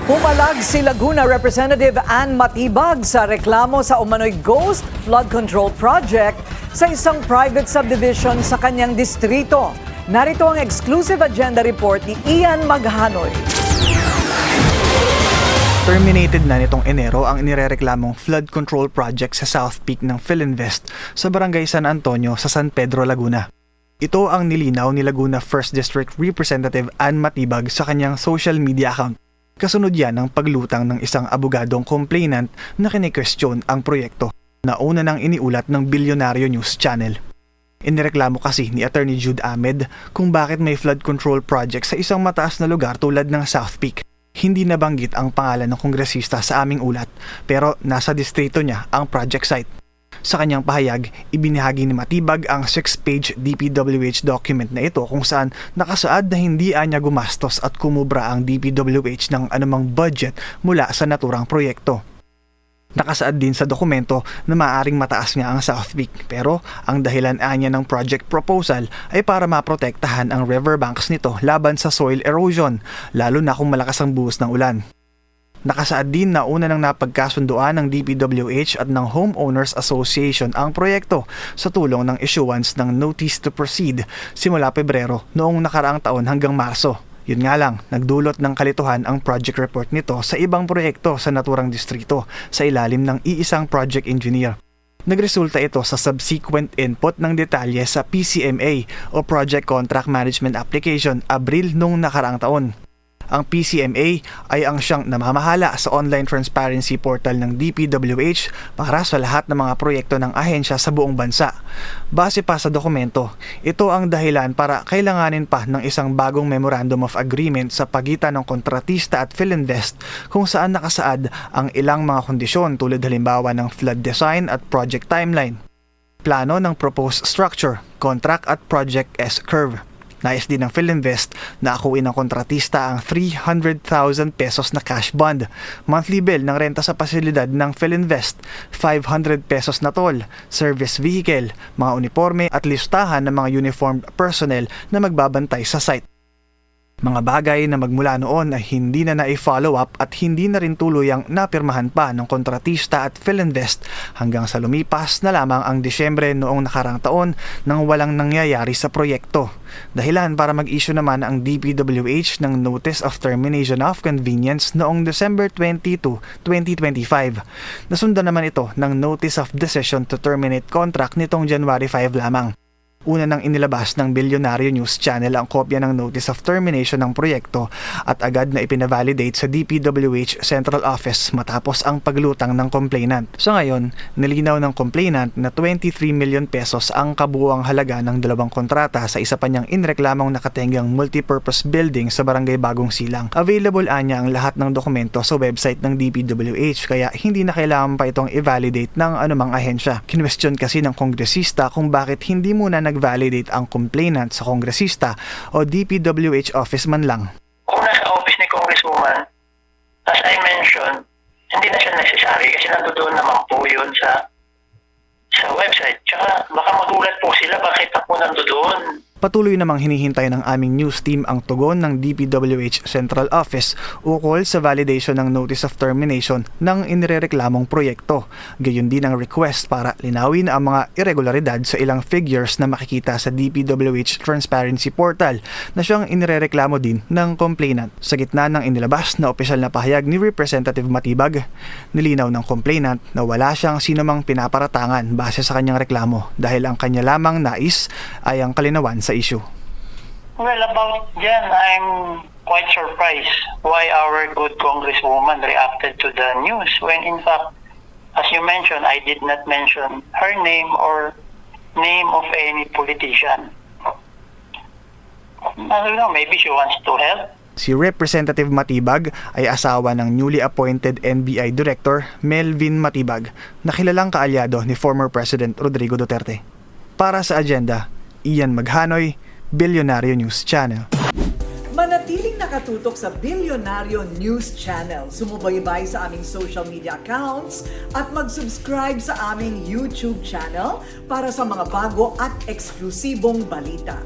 Pumalag si Laguna Representative Ann Matibag sa reklamo sa umano'y Ghost Flood Control Project sa isang private subdivision sa kanyang distrito. Narito ang exclusive agenda report ni Ian Maghanoy. Terminated na nitong Enero ang inirereklamong flood control project sa South Peak ng Philinvest sa Barangay San Antonio sa San Pedro, Laguna. Ito ang nilinaw ni Laguna 1st District Representative Ann Matibag sa kanyang social media account. Kasunod yan ng paglutang ng isang abogadong complainant na kine-question ang proyekto na una nang iniulat ng Bilyonaryo News Channel. Inireklamo kasi ni Attorney Jude Ahmed kung bakit may flood control project sa isang mataas na lugar tulad ng South Peak. Hindi nabanggit ang pangalan ng kongresista sa aming ulat pero nasa distrito niya ang project site. Sa kanyang pahayag, ibinahagi ni Matibag ang 6-page DPWH document na ito kung saan nakasaad na hindi niya gumastos at kumubra ang DPWH ng anumang budget mula sa naturang proyekto. Nakasaad din sa dokumento na maaaring mataas nga ang South Peak pero ang dahilan niya ng project proposal ay para maprotektahan ang riverbanks nito laban sa soil erosion lalo na kung malakas ang buhos ng ulan. Nakasaad din na una nang napagkasunduan ng DPWH at ng Homeowners Association ang proyekto sa tulong ng issuance ng Notice to Proceed simula Pebrero noong nakaraang taon hanggang Marso. Yun nga lang, nagdulot ng kalituhan ang project report nito sa ibang proyekto sa naturang distrito sa ilalim ng iisang project engineer. Nagresulta ito sa subsequent input ng detalye sa PCMA o Project Contract Management Application Abril noong nakaraang taon. Ang PCMA ay ang siyang namamahala sa online transparency portal ng DPWH para sa lahat ng mga proyekto ng ahensya sa buong bansa. Base pa sa dokumento, ito ang dahilan para kailanganin pa ng isang bagong Memorandum of Agreement sa pagitan ng kontratista at Philinvest kung saan nakasaad ang ilang mga kondisyon tulad halimbawa ng flood design at project timeline, plano ng proposed structure, contract at project S-curve. Nais din ng Philinvest na akuin ng kontratista ang 300,000 pesos na cash bond, monthly bill ng renta sa pasilidad ng Philinvest, 500 pesos na toll, service vehicle, mga uniforme at listahan ng mga uniformed personnel na magbabantay sa site. Mga bagay na magmula noon ay hindi na na-follow up at hindi na rin tuluyang napirmahan pa ng kontratista at Philinvest hanggang sa lumipas na lamang ang Disyembre noong nakarang taon nang walang nangyayari sa proyekto. Dahilan para mag-issue naman ang DPWH ng Notice of Termination of Convenience noong December 22, 2025. Nasundan naman ito ng Notice of Decision to Terminate Contract nitong January 5 lamang. Una nang inilabas ng Bilyonaryo News Channel ang kopya ng Notice of Termination ng proyekto at agad na ipinavalidate sa DPWH Central Office matapos ang paglutang ng complainant. Sa ngayon, nilinaw ng complainant na 23 million pesos ang kabuuang halaga ng dalawang kontrata sa isa pa niyang inreklamong nakatenggang multipurpose building sa Barangay Bagong Silang. Available anya ang lahat ng dokumento sa website ng DPWH kaya hindi na kailangan pa itong i-validate ng anumang ahensya. Kinwestiyon kasi ng kongresista kung bakit hindi muna nag-validate ang complainant sa kongresista o DPWH office man lang. Kung nasa office ni Congresswoman, as I mentioned, hindi na siya necessary kasi nandoon naman po yun sa website. Tsaka baka magulat po sila bakit ako nandoon. Patuloy namang hinihintay ng aming news team ang tugon ng DPWH Central Office ukol sa validation ng Notice of Termination ng inirereklamong proyekto. Gayon din ang request para linawin ang mga irregularidad sa ilang figures na makikita sa DPWH Transparency Portal na siyang inirereklamo din ng complainant. Sa gitna ng inilabas na opisyal na pahayag ni Representative Matibag, nilinaw ng complainant na wala siyang sinumang pinaparatangan base sa kanyang reklamo dahil ang kanya lamang nais ay ang kalinawan sa issue. Well, about yan, I'm quite surprised why our good Congresswoman reacted to the news when in fact, as you mentioned, I did not mention her name or name of any politician. I don't know, maybe she wants to help. Si Representative Matibag ay asawa ng newly appointed NBI Director Melvin Matibag na kilalang kaalyado ni former President Rodrigo Duterte. Para sa agenda, Ian Maghanoy, Bilyonaryo News Channel. Manatiling nakatutok sa Bilyonaryo News Channel. Sumubaybay sa aming social media accounts at mag-subscribe sa aming YouTube channel para sa mga bago at eksklusibong balita.